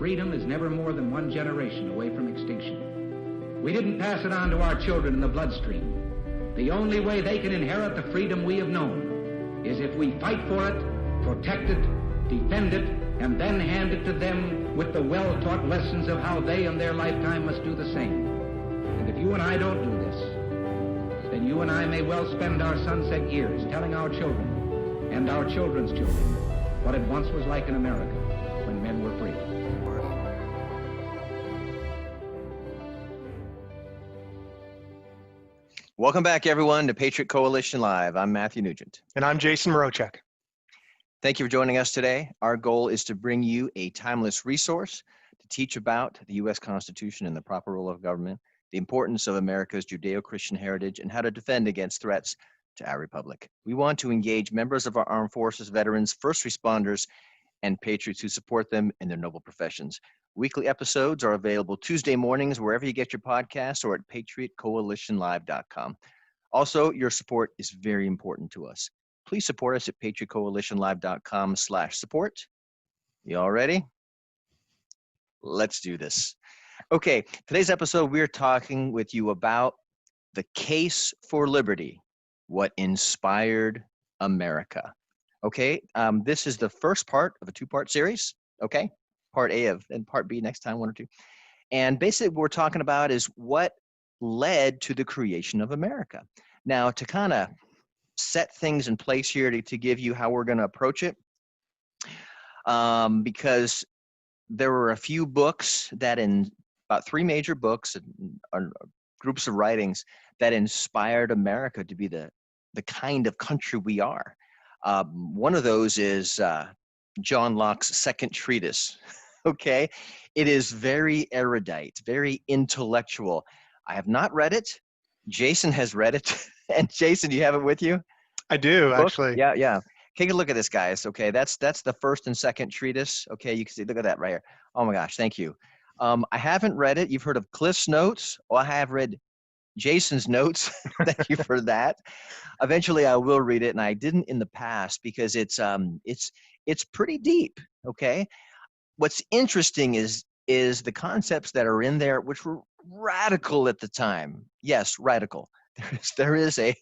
freedom is never more than one generation away from extinction. We didn't pass it on to our children in the bloodstream. The only way they can inherit the freedom we have known is if we fight for it, protect it, defend it, and then hand it to them with the well-taught lessons of how they in their lifetime must do the same. And if you and I don't do this, then you and I may well spend our sunset years telling our children and our children's children what it once was like in America when men were free. Welcome back, everyone, to Patriot Coalition Live. I'm Matthew Nugent. And I'm Jason Mrochek. Thank you for joining us today. Our goal is to bring you a timeless resource to teach about the U.S. Constitution and the proper role of government, the importance of America's Judeo-Christian heritage, and how to defend against threats to our republic. We want to engage members of our armed forces, veterans, first responders, and patriots who support them in their noble professions. Weekly episodes are available Tuesday mornings wherever you get your podcasts or at patriotcoalitionlive.com. Also, your support is very important to us. Please support us at patriotcoalitionlive.com/support. You all ready? Let's do this. Okay, today's episode, we're talking with you about the case for liberty, what inspired America. Okay, this is the first part of a two-part series, okay? Part A and part B next time, one or two. And basically what we're talking about is what led to the creation of America. Now, to kind of set things in place here to give you how we're going to approach it, because there were a few books that about three major books and groups of writings that inspired America to be the kind of country we are. One of those is John Locke's second treatise. Okay, it is very erudite, very intellectual. I have not read it. Jason has read it. And Jason, do you have it with you? I do, Book? actually. Yeah. Take a look at this, guys. Okay, that's the first and second treatise. Okay, you can see, look at that right here. Oh my gosh, thank you. I haven't read it. You've heard of Cliff's Notes. Well, I have read Jason's notes. Thank you for that. Eventually, I will read it, and I didn't in the past because it's pretty deep. Okay, what's interesting is the concepts that are in there, which were radical at the time. Yes, radical. There is a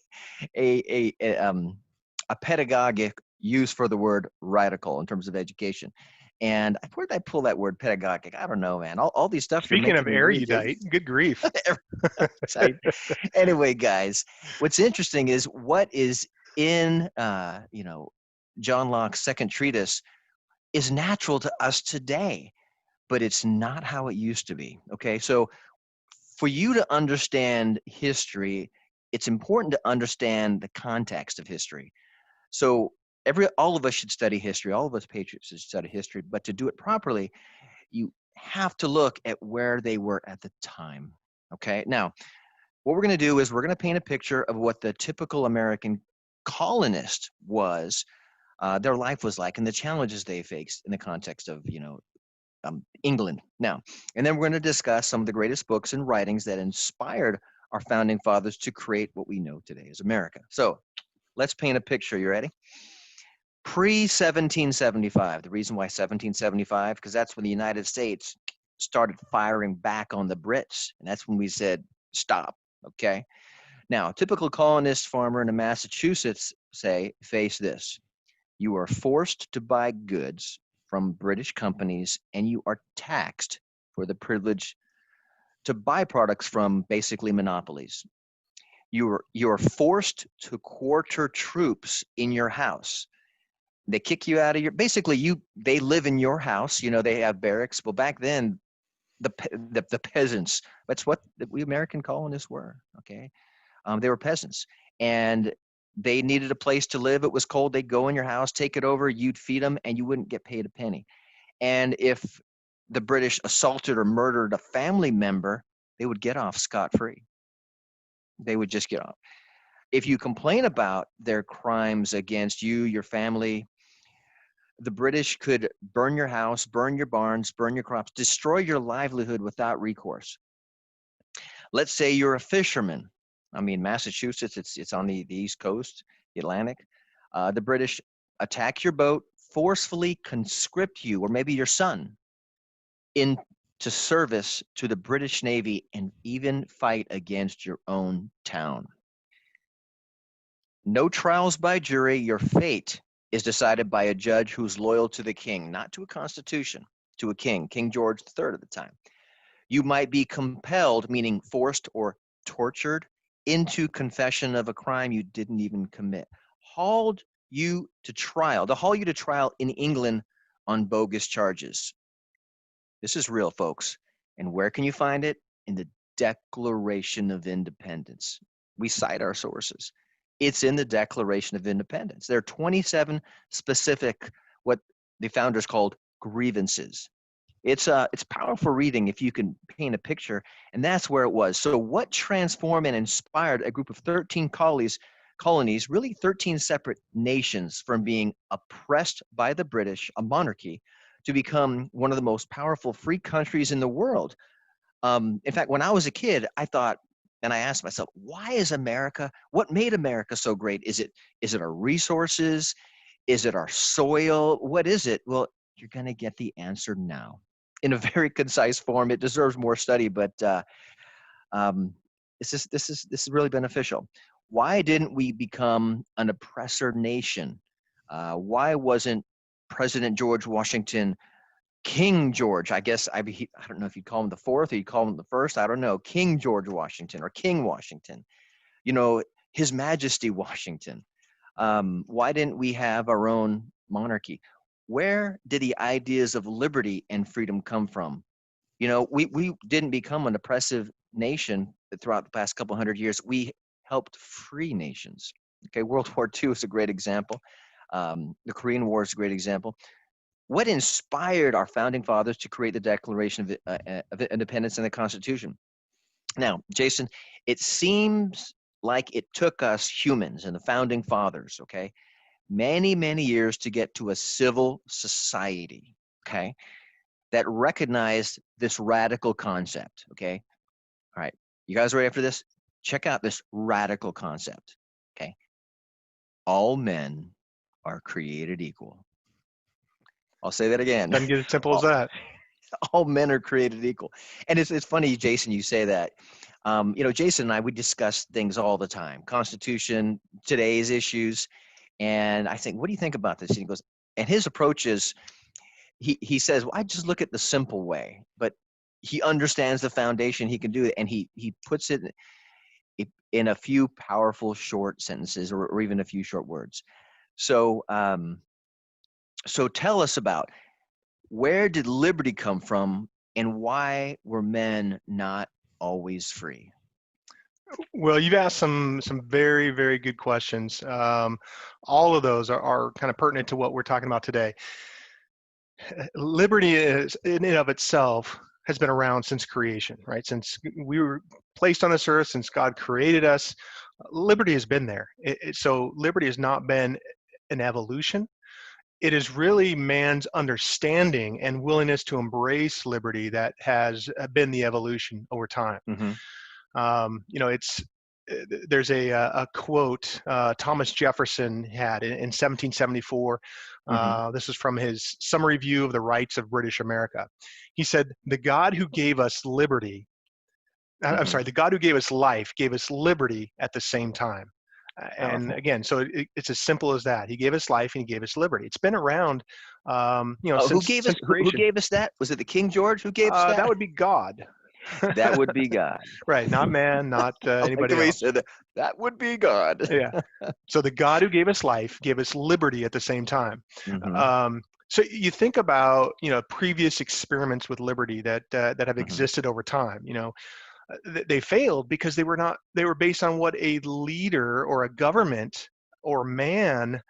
pedagogic use for the word radical in terms of education. And where did I pull that word pedagogic? I don't know, man. All these stuff. Speaking of erudite, good grief. Anyway, guys, what's interesting is what is in John Locke's second treatise is natural to us today, but it's not how it used to be. Okay, so for you to understand history, it's important to understand the context of history. So all of us should study history. All of us patriots should study history, but to do it properly, you have to look at where they were at the time. Okay, now what we're going to do is we're going to paint a picture of what the typical American colonist was, their life was like, and the challenges they faced in the context of England. Now, and then we're going to discuss some of the greatest books and writings that inspired our founding fathers to create what we know today as America. So let's paint a picture. You ready? Pre-1775. The reason why 1775, because that's when the United States started firing back on the Brits. And that's when we said, stop, okay? Now, a typical colonist farmer in Massachusetts, face this. You are forced to buy goods from British companies, and you are taxed for the privilege to buy products from basically monopolies. You are forced to quarter troops in your house. They kick you out of they live in your house. They have barracks. Well, back then, the peasants, that's what we American colonists were, okay? They were peasants, and they needed a place to live. It was cold. They'd go in your house, take it over, you'd feed them, and you wouldn't get paid a penny. And if the British assaulted or murdered a family member, they would get off scot-free. They would just get off. If you complain about their crimes against you, your family, the British could burn your house, burn your barns, burn your crops, destroy your livelihood without recourse. Let's say you're a fisherman. Massachusetts, it's on the East Coast, the Atlantic. The British attack your boat, forcefully conscript you, or maybe your son, into service to the British Navy and even fight against your own town. No trials by jury. Your fate is decided by a judge who's loyal to the king, not to a constitution, to a king, King George III at the time. You might be compelled, meaning forced or tortured, into confession of a crime you didn't even commit. They'll haul you to trial in England on bogus charges. This is real, folks. And where can you find it? In the Declaration of Independence. We cite our sources. It's in the Declaration of Independence. There are 27 specific, what the founders called grievances. It's powerful reading if you can paint a picture, and that's where it was. So what transformed and inspired a group of 13 colonies, really 13 separate nations, from being oppressed by the British, a monarchy, to become one of the most powerful free countries in the world? In fact, when I was a kid, I thought, and I asked myself, why is America, what made America so great? Is it our resources? Is it our soil? What is it? Well, you're going to get the answer now in a very concise form. It deserves more study, but this is really beneficial. Why didn't we become an oppressor nation? Why wasn't President George Washington King George? I guess I don't know if you'd call him the fourth or you'd call him the first. I don't know. King George Washington or King Washington. His Majesty Washington. Why didn't we have our own monarchy? Where did the ideas of liberty and freedom come from? We didn't become an oppressive nation throughout the past couple hundred years. We helped free nations. Okay, World War II is a great example. The Korean War is a great example. What inspired our founding fathers to create the Declaration of Independence and the Constitution? Now, Jason, it seems like it took us humans and the founding fathers, okay, many, many years to get to a civil society, okay, that recognized this radical concept, okay? All right, you guys ready for this? Check out this radical concept, okay? All men are created equal. I'll say that again. Doesn't get as simple as that. All men are created equal. And it's funny, Jason, you say that. Jason and I, we discuss things all the time. Constitution, today's issues. And I think, what do you think about this? And he goes, and his approach is, he says, well, I just look at the simple way, but he understands the foundation. He can do it. And he puts it in a few powerful short sentences or even a few short words. So tell us about, where did liberty come from and why were men not always free? Well, you've asked some very, very good questions. All of those are kind of pertinent to what we're talking about today. Liberty is, in and of itself, has been around since creation, right? Since we were placed on this earth, since God created us, liberty has been there. So liberty has not been an evolution. It is really man's understanding and willingness to embrace liberty that has been the evolution over time. Mm-hmm. There's a quote Thomas Jefferson had in 1774. This is from his summary view of the rights of British America. He said, the God who gave us liberty, I'm sorry, the God who gave us life gave us liberty at the same time. And again, so it's as simple as that. He gave us life and he gave us liberty. It's been around, since creation. Who gave us that? Was it the King George who gave us that? That would be God. That would be God. Right, not man, not anybody else. Said that would be God. Yeah. So the God who gave us life gave us liberty at the same time. Mm-hmm. So you think about previous experiments with liberty that have existed over time. They failed because they were based on what a leader or a government or man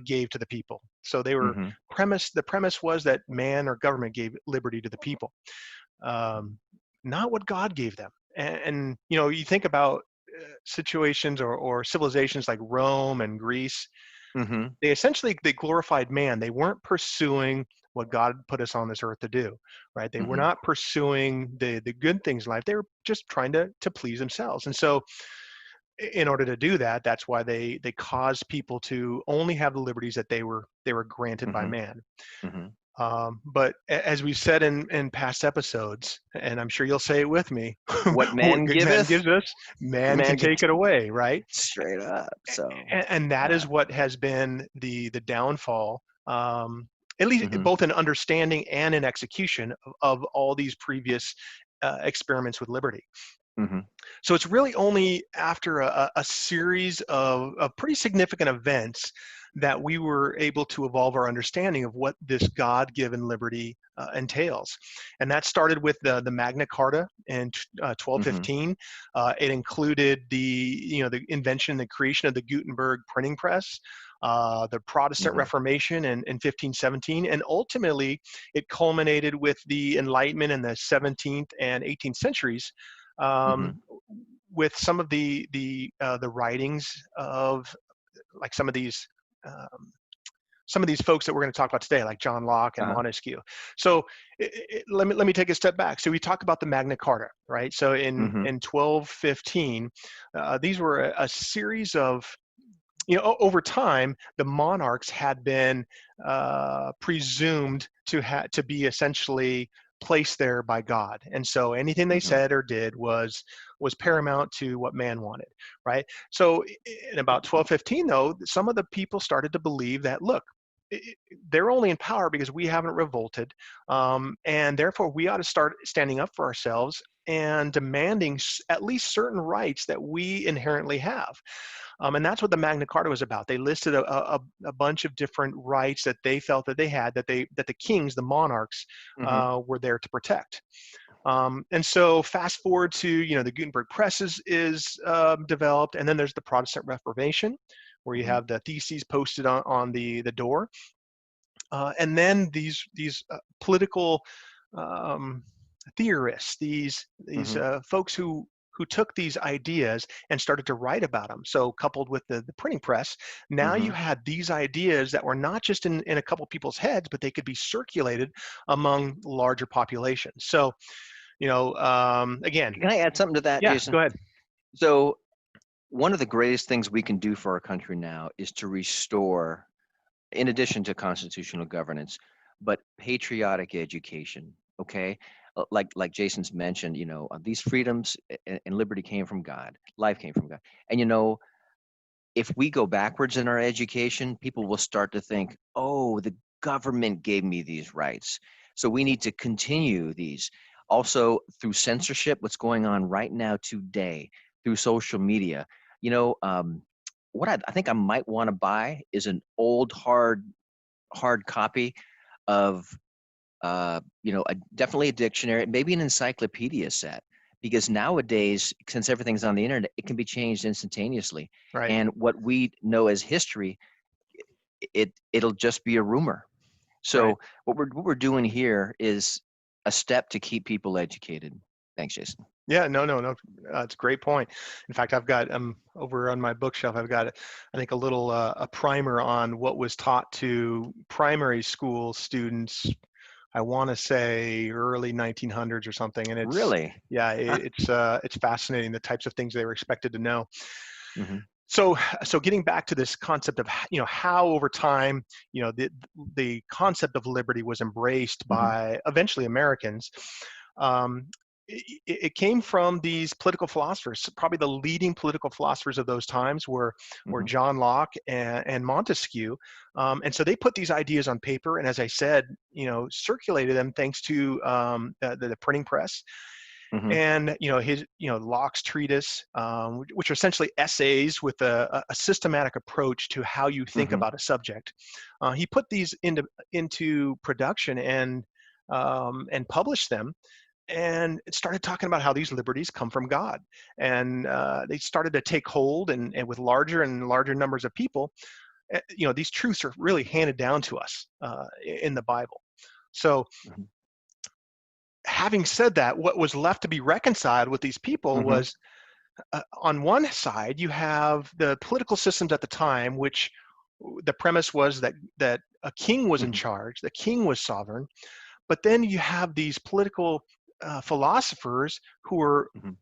gave to the people. So they were the premise was that man or government gave liberty to the people, not what God gave them. And you think about situations or civilizations like Rome and Greece. They glorified man. They weren't pursuing what God put us on this earth to do, right? They were not pursuing the good things in life. They were just trying to please themselves. And so in order to do that, that's why they caused people to only have the liberties that they were granted by man. But as we said in past episodes, and I'm sure you'll say it with me, What what man good man giveth, gives us, man can man can take it away, right? straight up. So, And that uh, is what has been the downfall, at least mhm, both in understanding and in execution of all these previous experiments with liberty. mhm, So it's really only after a series of pretty significant events that we were able to evolve our understanding of what this God-given liberty entails. And that started with the Magna Carta in mhm, 1215. It included the invention, the creation of the Gutenberg printing press, the Protestant mhm, Reformation in 1517, and ultimately it culminated with the Enlightenment in the 17th and 18th centuries, mhm, um, with some of the writings of like um, some of these folks that we're going to talk about today, like John Locke and uh-huh, Montesquieu. So let me take a step back. So we talk about the Magna Carta, right? So mhm, in 1215, these were a series of, over time, the monarchs had been presumed to be essentially placed there by God, and so anything they mhm, said or did was paramount to what man wanted, right? So in about 1215, though, some of the people started to believe that, look, they're only in power because we haven't revolted, and therefore we ought to start standing up for ourselves and demanding at least certain rights that we inherently have. And that's what the Magna Carta was about. They listed a bunch of different rights that they felt that they had, that the kings, the monarchs, mhm, were there to protect. And so fast forward to, the Gutenberg press is developed, and then there's the Protestant Reformation, where you mhm, have the theses posted on the door, and then these political um, theorists, these mhm, folks who took these ideas and started to write about them. So coupled with the printing press, now you mhm. had these ideas that were not just in a couple people's heads, but they could be circulated among larger populations. So, again, Can I add something to that, yeah, Jason? go ahead. So, one of the greatest things we can do for our country now is to restore, in addition to constitutional governance, but patriotic education. Okay, like Jason's mentioned, these freedoms and liberty came from God. Life came from God, and if we go backwards in our education, people will start to think, oh, the government gave me these rights. So we need to continue these. Also, through censorship, what's going on right now today, through social media. You know, um, what I think I might want to buy is an old hard copy of definitely a dictionary, maybe an encyclopedia set, because nowadays, since everything's on the internet, it can be changed instantaneously. Right. And what we know as history, it'll just be a rumor. Right. So what we're doing here is a step to keep people educated. Thanks, Jason. Yeah, no, no, no. It's a great point. In fact, I've got over on my bookshelf. I've got, I think, a little a primer on what was taught to primary school students. I want to say early 1900s or something, and Really? yeah, Huh? it's fascinating the types of things they were expected to know. Hmm. So getting back to this concept of how over time the concept of liberty was embraced Hmm. by eventually Americans. Um, it came from these political philosophers. Probably the leading political philosophers of those times were Hmm. John Locke and Montesquieu, and so they put these ideas on paper, and as I said, circulated them thanks to the printing press. Hmm. And his Locke's treatise, which are essentially essays with a systematic approach to how you think Hmm. about a subject. He put these into production and published them, and it started talking about how these liberties come from God, and they started to take hold, and with larger and larger numbers of people, these truths are really handed down to us in the Bible. So having said that, what was left to be reconciled with these people Hmm. was, on one side, you have the political systems at the time, which the premise was that a king was in Hmm. charge, the king was sovereign. But then you have these political philosophers who are Hmm.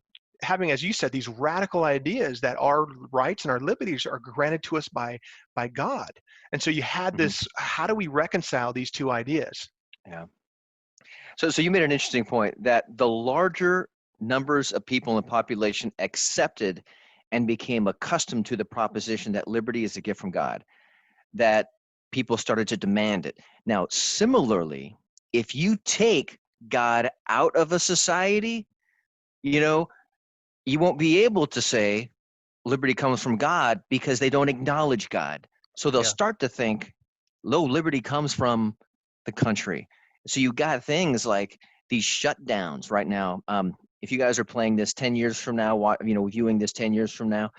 having, as you said, these radical ideas that our rights and our liberties are granted to us by God. And so you had Hmm. this: how do we reconcile these two ideas? Yeah. So you made an interesting point that the larger numbers of people in the population accepted and became accustomed to the proposition that liberty is a gift from God, that people started to demand it. Now, similarly, if you take God out of a society, you know, you won't be able to say liberty comes from God because they don't acknowledge God. So they'll Yeah. start to think, low liberty comes from the country. So you got things like these shutdowns right now. If you guys are playing this 10 years from now, viewing this 10 years from now,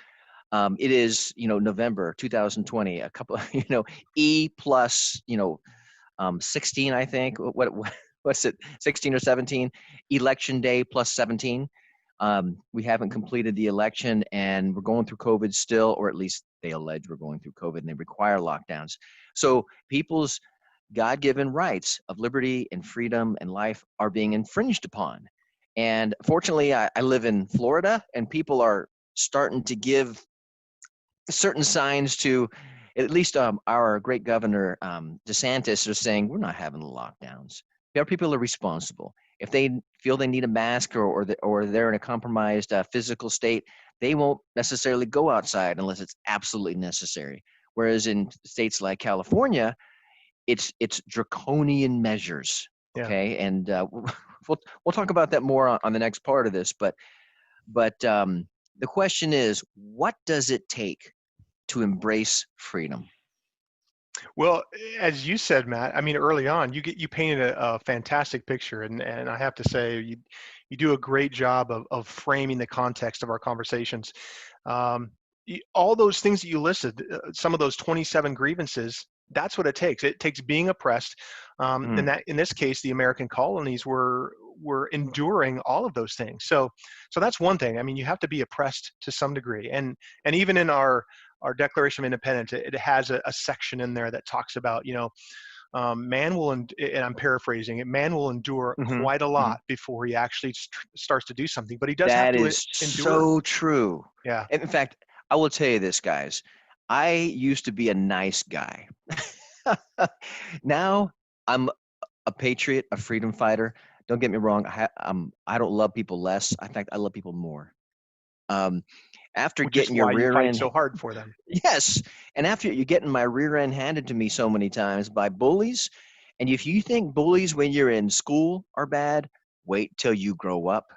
it is, November 2020, a couple, E plus, 16, I think. What's it, 16 or 17? Election day plus 17. We haven't completed the election and we're going through COVID still, or at least they allege we're going through COVID and they require lockdowns. So people's God-given rights of liberty and freedom and life are being infringed upon. And fortunately, I live in Florida and people are starting to give certain signs to at least our great governor DeSantis is saying we're not having the lockdowns. Our people are responsible. If they feel they need a mask or they're in a compromised physical state, they won't necessarily go outside unless it's absolutely necessary. Whereas in states like California, it's draconian measures. Yeah. Okay, and we'll talk about that more on the next part of this. But the question is, what does it take to embrace freedom? Well, as you said, Matt, I mean, early on, you painted a fantastic picture, and I have to say, you do a great job of framing the context of our conversations. All those things that you listed, some of those 27 grievances, that's what it takes. It takes being oppressed, and that in this case, the American colonies were enduring all of those things. So that's one thing. I mean, you have to be oppressed to some degree, and even in our Declaration of Independence, it has a section in there that talks about, man will, and I'm paraphrasing it, man will endure quite a lot before he actually starts to do something, but he does have That to is endure. so true. Yeah. And in fact, I will tell you this, guys. I used to be a nice guy. Now I'm a patriot, a freedom fighter. Don't get me wrong. I don't love people less. In fact, I love people more. After Which is getting your why you rear fight end, so hard for them. yes, and after you getting my rear end handed to me so many times by bullies, and if you think bullies when you're in school are bad, wait till you grow up.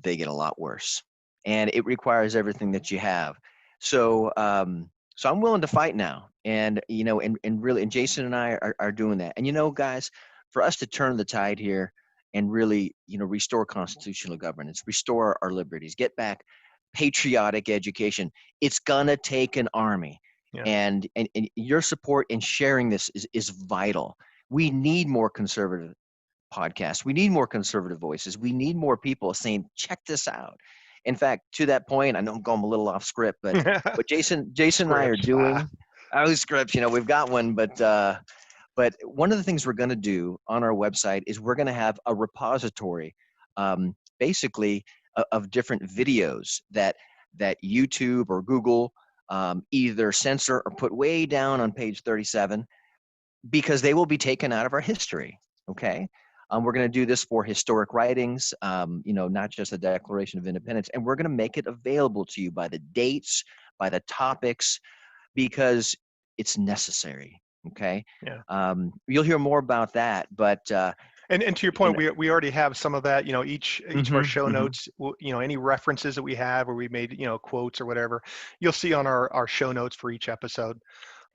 They get a lot worse, and it requires everything that you have. So, so I'm willing to fight now, and really, and Jason and I are doing that. And guys, for us to turn the tide here and really, restore constitutional governance, restore our liberties, get back patriotic education, it's gonna take an army. Yeah. And your support in sharing this is vital. We need more conservative podcasts. We need more conservative voices. We need more people saying, check this out. In fact, to that point, I know I'm going a little off script, but what Jason and I are doing, scripts, we've got one, but one of the things we're going to do on our website is we're going to have a repository, basically of different videos that YouTube or Google either censor or put way down on page 37 because they will be taken out of our history. Okay. We're going to do this for historic writings, not just the Declaration of Independence. And we're going to make it available to you by the dates, by the topics, because it's necessary. Okay. Yeah. You'll hear more about that, but and to your point, we already have some of that. Each of our show notes, any references that we have, or we made quotes or whatever, you'll see on our show notes for each episode.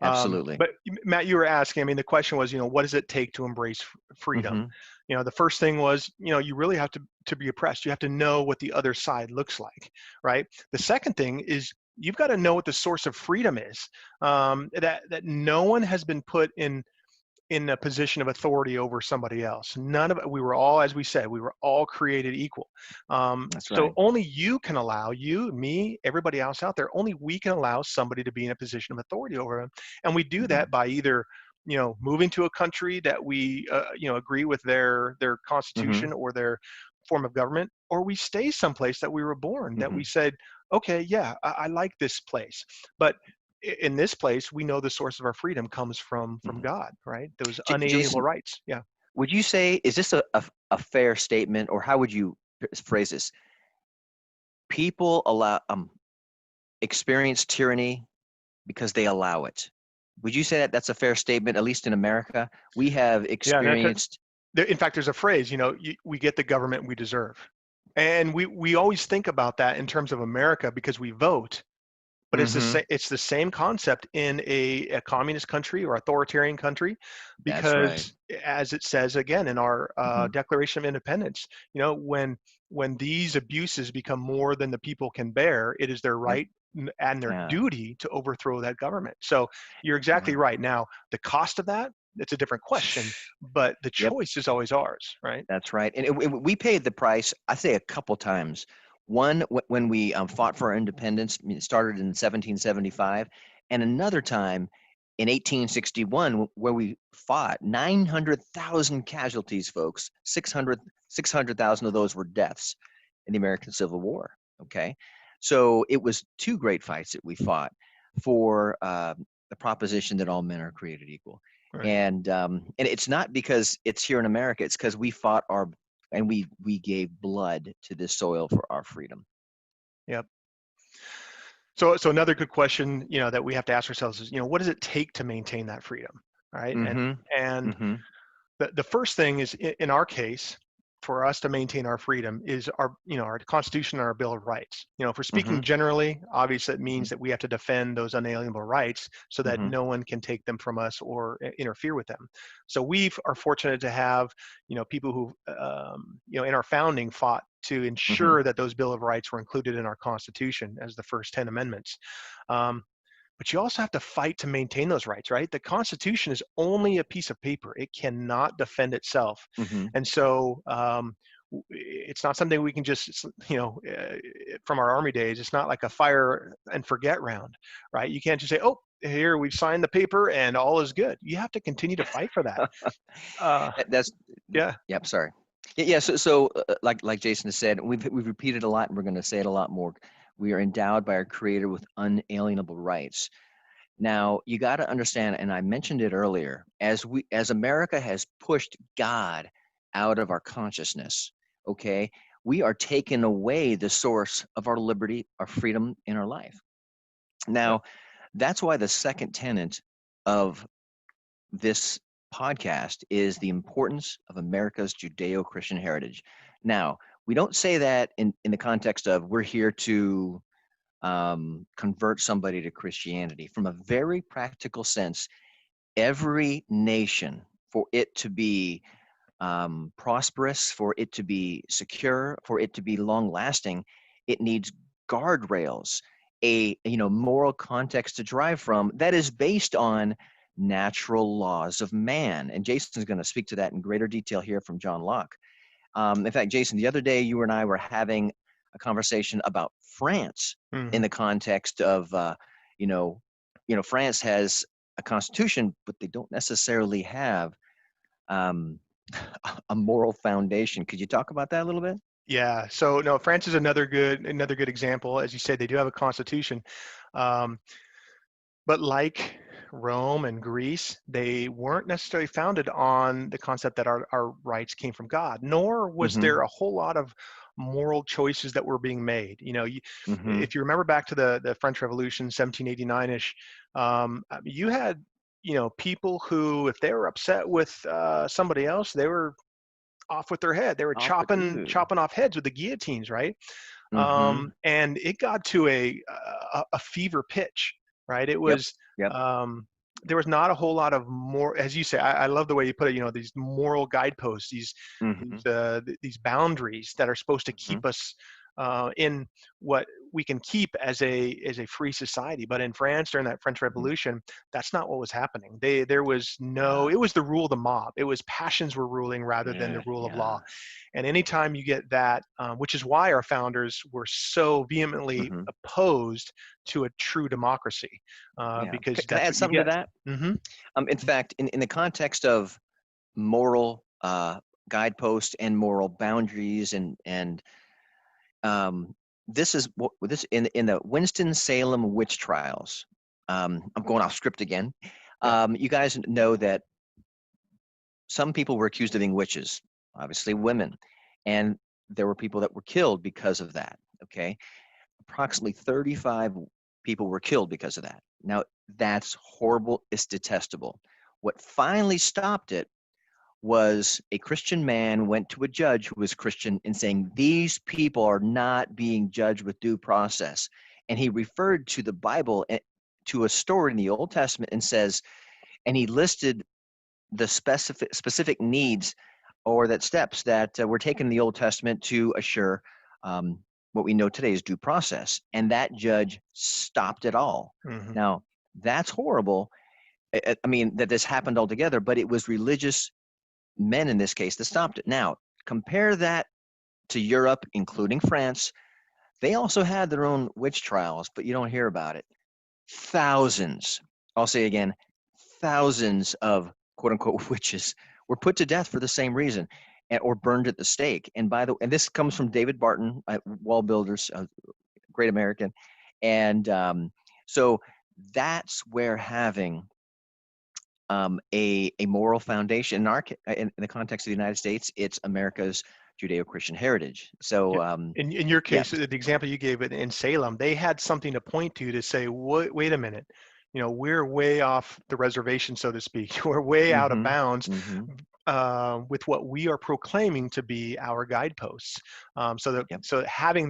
Absolutely. But Matt, you were asking, I mean, the question was, what does it take to embrace freedom? The first thing was, you really have to be oppressed. You have to know what the other side looks like, right? The second thing is you've got to know what the source of freedom is, that no one has been put in a position of authority over somebody else. We were all, as we said, we were all created equal. That's right. So only you can allow, you, me, everybody else out there, only we can allow somebody to be in a position of authority over them. And we do that by either, moving to a country that we, agree with their constitution or their form of government, or we stay someplace that we were born, that we said, okay, yeah, I like this place. But in this place, we know the source of our freedom comes from Mhm. God, right? Those Jason, unalienable rights. Yeah. would you say, is this a fair statement, or how would you phrase this? People experience tyranny because they allow it. Would you say that that's a fair statement, at least in America? We have Yeah. experienced. In fact, there's a phrase, we get the government we deserve. And we always think about that in terms of America because we vote. But Hmm. it's the same concept in a communist country or authoritarian country, That's right. because as it says again in our Hmm. Declaration of Independence, when these abuses become more than the people can bear, it is their Yep. right and their Yeah. duty to overthrow that government. So you're exactly Yeah. right. Now, the cost of that, it's a different question, but the Yep. choice is always ours, right? That's right. And we paid the price, I say a couple times. One, when we fought for our independence, I mean, it started in 1775, and another time in 1861, where we fought 900,000 casualties, folks. 600,000 of those were deaths in the American Civil War. Okay. So it was two great fights that we fought for the proposition that all men are created equal. Right. And it's not because it's here in America. It's because we fought and we gave blood to this soil for our freedom. Yep. So another good question, that we have to ask ourselves is, what does it take to maintain that freedom, right? And Mm-hmm. and Mm-hmm. the first thing is, in our case, for us to maintain our freedom is our Constitution and our Bill of Rights. If we're Mm-hmm. speaking generally, obviously it Mm-hmm. means that we have to defend those unalienable rights so that Mm-hmm. no one can take them from us or interfere with them. So we are fortunate to have, people who, in our founding fought to Mm-hmm. ensure that those Bill of Rights were included in our Constitution as the first 10 amendments. Um, but you also have to fight to maintain those rights, right? The Constitution is only a piece of paper. It cannot defend itself. Mm-hmm. And so it's not something we can just, from our Army days, it's not like a fire and forget round, right? You can't just say, oh, here, we've signed the paper and all is good. You have to continue to fight for that. Uh, That's yeah. Yep. Sorry. Yeah. So like Jason has said, we've repeated a lot, and we're going to say it a lot more. We are endowed by our Creator with unalienable rights. Now, you got to understand, and I mentioned it earlier, as America has pushed God out of our consciousness, okay, we are taking away the source of our liberty, our freedom in our life. Yep. Now, that's why the second tenet of this podcast is the importance of America's Judeo-Christian heritage. Now, we don't say that in the context of we're here to convert somebody to Christianity. From a very practical sense, every nation, for it to be prosperous, for it to be secure, for it to be long lasting, it needs guardrails, a moral context to drive from that is based on natural laws of man. And Jason's going to speak to that in greater detail here from John Locke. In fact, Jason, the other day you and I were having a conversation about France in Hmm. the context of, France has a constitution, but they don't necessarily have um, a moral foundation. Could you talk about that a little bit? Yeah. So no, France is another good example. As you said, they do have a constitution. Um, But like Rome and Greece, they weren't necessarily founded on the concept that our rights came from God, nor was Mm-hmm. there a whole lot of moral choices that were being made. Mm-hmm. If you remember back to the French Revolution, 1789-ish, you had, people who, if they were upset with somebody else, they were off with their head. They were Off with you. chopping off heads with the guillotines, right? Mm-hmm. And it got to a fever pitch, right? It Yep. was Yep. there was not a whole lot of more, as you say. I love the way you put it. These moral guideposts, Mm-hmm. these boundaries that are supposed to Mm-hmm. keep us in what we can keep as a free society. But in France during that French Mm-hmm. Revolution, that's not what was happening. There was no. Yeah. It was the rule of the mob. It was passions were ruling rather than the Yeah. rule of law. Yeah. And anytime you get that, which is why our founders were so vehemently Mm-hmm. opposed to a true democracy, Yeah. because Can I that's add what you something to get. that? Hmm. In fact, in the context of moral guideposts and moral boundaries, and um, this is what this in the Winston-Salem witch trials. I'm going off script again. You guys know that some people were accused of being witches, obviously women, and there were people that were killed because of that. Okay, approximately 35 people were killed because of that. Now, that's horrible. It's detestable. What finally stopped it was a Christian man went to a judge who was Christian and saying, these people are not being judged with due process. And he referred to the Bible, to a story in the Old Testament, and says, and he listed the specific needs or that steps that were taken in the Old Testament to assure what we know today is due process. And that judge stopped it all. Mm-hmm. Now, that's horrible. I mean, that this happened altogether, but it was religious men in this case that stopped it. Now, compare that to Europe, including France. They also had their own witch trials, but you don't hear about it. Thousands, I'll say again, thousands of quote unquote witches were put to death for the same reason, or burned at the stake. And and this comes from David Barton at Wall Builders, a great American. And so that's where having a moral foundation in the context of the United States, it's America's Judeo-Christian heritage. So in your case, the example you gave it in Salem, they had something to point to say, wait a minute, we're way off the reservation, so to speak. We're way out of bounds with what we are proclaiming to be our guideposts. So having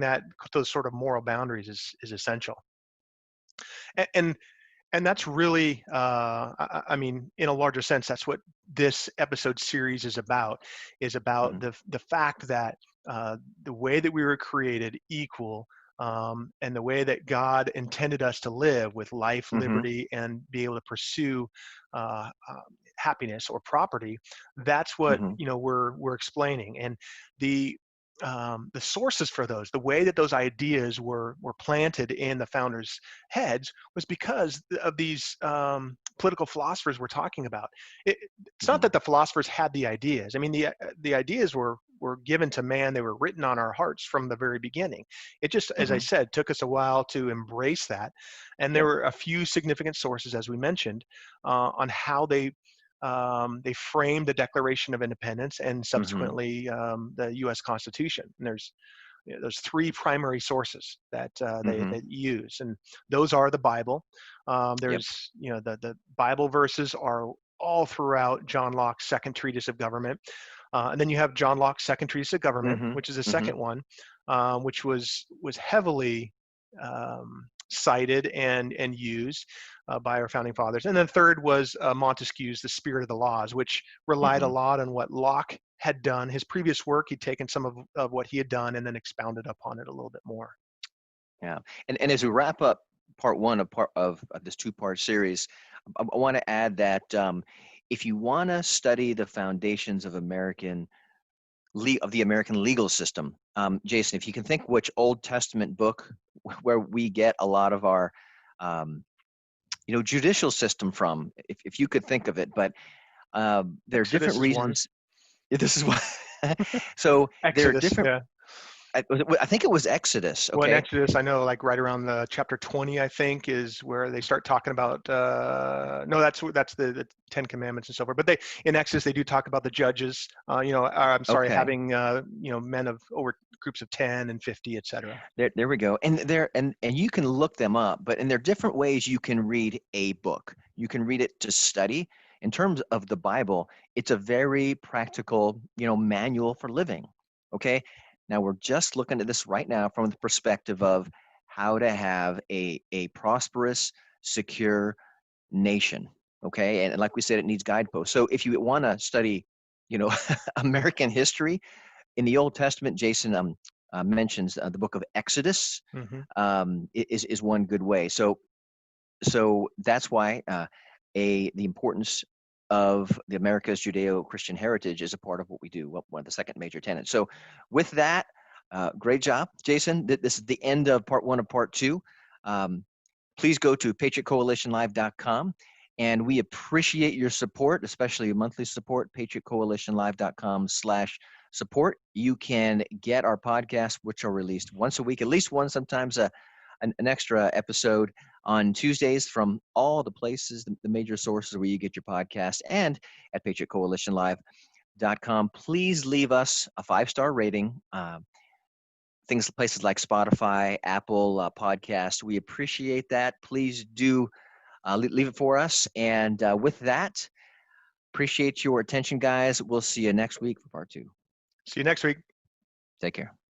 those sort of moral boundaries is essential. And that's really, I mean, in a larger sense, that's what this episode series is about the fact that the way that we were created equal, and the way that God intended us to live with life, liberty, and be able to pursue happiness or property, that's what we're explaining. And the sources for those, the way that those ideas were planted in the founders' heads, was because of these political philosophers we're talking about. It's not that the philosophers had the ideas. I mean, the ideas were given to man. They were written on our hearts from the very beginning. It just, as I said, took us a while to embrace that. And there were a few significant sources, as we mentioned, on how they framed the Declaration of Independence and subsequently the U.S. Constitution. And there's three primary sources that they use, and those are the Bible. There's the Bible verses are all throughout John Locke's Second Treatise of Government, and then you have John Locke's Second Treatise of Government, which is the second one, which was heavily cited and used by our founding fathers. And then third was Montesquieu's The Spirit of the Laws, which relied a lot on what Locke had done. His previous work, he'd taken some of what he had done and then expounded upon it a little bit more. Yeah, and as we wrap up part one of this two-part series, I want to add that if you want to study the foundations of the American legal system, Jason, if you can think which Old Testament book where we get a lot of our judicial system from, if you could think of it, but there are different reasons. This is what. So Exodus, there are different. Yeah. I think it was Exodus. Okay. Well, in Exodus, I know, like right around the chapter 20, I think, is where they start talking about. No, that's the Ten Commandments and so forth. But in Exodus they do talk about the judges. Having men of over groups of 10 and 50, etc. There we go. And you can look them up. But there are different ways you can read a book. You can read it to study. In terms of the Bible, it's a very practical, manual for living. Okay. Now we're just looking at this right now from the perspective of how to have a prosperous, secure nation. Okay. And like we said, it needs guideposts. So if you want to study, American history, in the Old Testament, Jason mentions the book of Exodus is one good way. So that's why the importance of the America's Judeo-Christian heritage is a part of what we do, one of the second major tenets. So with that, great job, Jason. This is the end of part one of part two. Please go to patriotcoalitionlive.com, and we appreciate your support, especially your monthly support, patriotcoalitionlive.com/support. You can get our podcasts, which are released once a week, at least one, sometimes a an extra episode on Tuesdays from all the places, the major sources where you get your podcast, and at patriotcoalitionlive.com. Please leave us a 5-star rating. Places like Spotify, Apple Podcast. We appreciate that. Please do leave it for us. And with that, appreciate your attention, guys. We'll see you next week for part 2. See you next week. Take care.